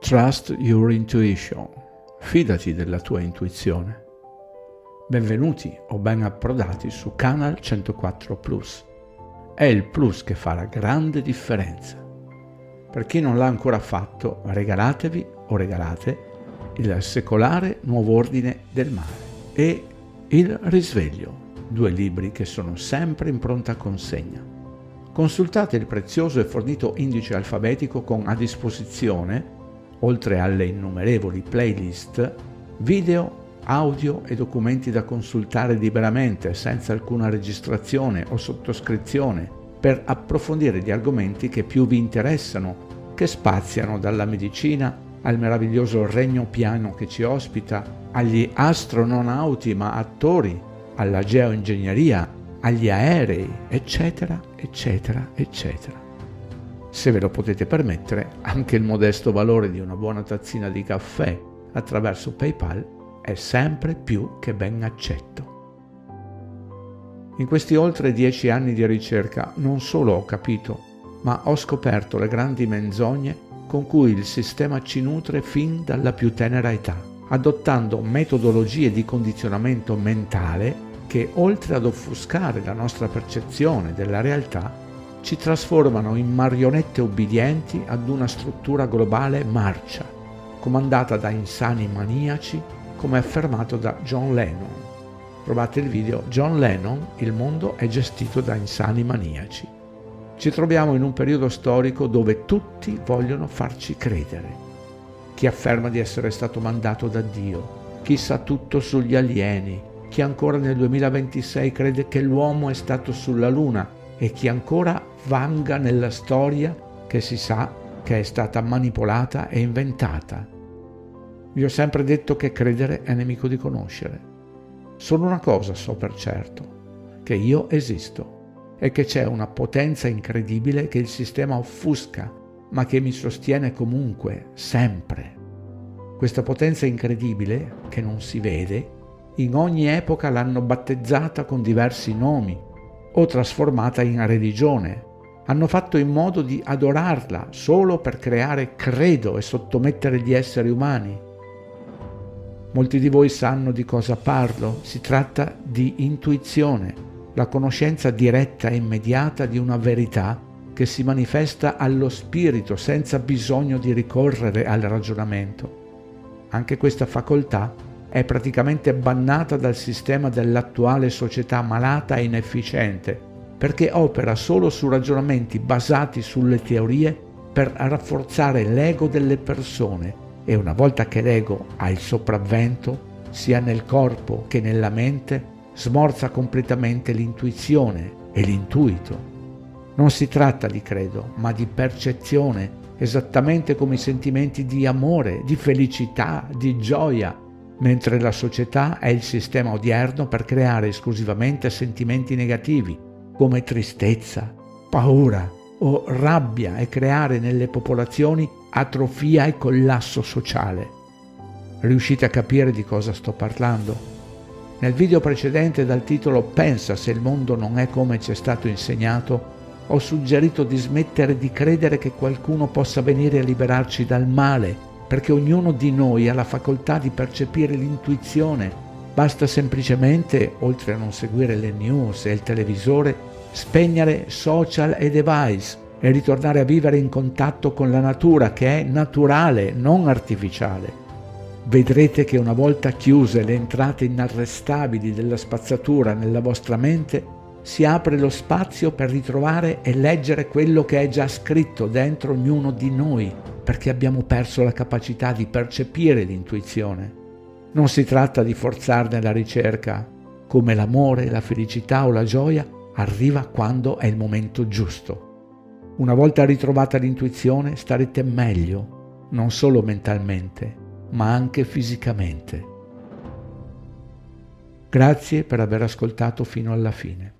Trust your intuition. Fidati della tua intuizione. Benvenuti o ben approdati su Canal 104 Plus. È il plus che fa la grande differenza. Per chi non l'ha ancora fatto, regalatevi o regalate il Secolare Nuovo Ordine del Mare e Il Risveglio, 2 libri che sono sempre in pronta consegna. Consultate il prezioso e fornito indice alfabetico con a disposizione, oltre alle innumerevoli playlist, video, audio e documenti da consultare liberamente senza alcuna registrazione o sottoscrizione per approfondire gli argomenti che più vi interessano, che spaziano dalla medicina al meraviglioso regno piano che ci ospita, agli astronauti ma attori, alla geoingegneria, agli aerei, eccetera, eccetera, eccetera. Se ve lo potete permettere, anche il modesto valore di una buona tazzina di caffè attraverso PayPal è sempre più che ben accetto. In questi oltre 10 anni di ricerca non solo ho capito, ma ho scoperto le grandi menzogne con cui il sistema ci nutre fin dalla più tenera età, adottando metodologie di condizionamento mentale che, oltre ad offuscare la nostra percezione della realtà, ci trasformano in marionette ubbidienti ad una struttura globale marcia, comandata da insani maniaci, come affermato da John Lennon. Trovate il video John Lennon, il mondo è gestito da insani maniaci. Ci troviamo in un periodo storico dove tutti vogliono farci credere. Chi afferma di essere stato mandato da Dio, chi sa tutto sugli alieni, chi ancora nel 2026 crede che l'uomo è stato sulla Luna e chi ancora vanga nella storia che si sa che è stata manipolata e inventata. Vi ho sempre detto che credere è nemico di conoscere. Solo una cosa so per certo, che io esisto e che c'è una potenza incredibile che il sistema offusca, ma che mi sostiene comunque, sempre. Questa potenza incredibile, che non si vede, in ogni epoca l'hanno battezzata con diversi nomi o trasformata in religione. Hanno fatto in modo di adorarla solo per creare credo e sottomettere gli esseri umani. Molti di voi sanno di cosa parlo. Si tratta di intuizione, la conoscenza diretta e immediata di una verità che si manifesta allo spirito senza bisogno di ricorrere al ragionamento. Anche questa facoltà è praticamente bannata dal sistema dell'attuale società malata e inefficiente, perché opera solo su ragionamenti basati sulle teorie per rafforzare l'ego delle persone e una volta che l'ego ha il sopravvento, sia nel corpo che nella mente, smorza completamente l'intuizione e l'intuito. Non si tratta di credo, ma di percezione, esattamente come i sentimenti di amore, di felicità, di gioia, mentre la società è il sistema odierno per creare esclusivamente sentimenti negativi, come tristezza, paura o rabbia e creare nelle popolazioni atrofia e collasso sociale. Riuscite a capire di cosa sto parlando? Nel video precedente dal titolo "Pensa se il mondo non è come ci è stato insegnato", ho suggerito di smettere di credere che qualcuno possa venire a liberarci dal male, perché ognuno di noi ha la facoltà di percepire l'intuizione. Basta semplicemente, oltre a non seguire le news e il televisore, spegnere social e device e ritornare a vivere in contatto con la natura, che è naturale, non artificiale. Vedrete che una volta chiuse le entrate inarrestabili della spazzatura nella vostra mente, si apre lo spazio per ritrovare e leggere quello che è già scritto dentro ognuno di noi, perché abbiamo perso la capacità di percepire l'intuizione. Non si tratta di forzarne la ricerca, come l'amore, la felicità o la gioia arriva quando è il momento giusto. Una volta ritrovata l'intuizione starete meglio, non solo mentalmente, ma anche fisicamente. Grazie per aver ascoltato fino alla fine.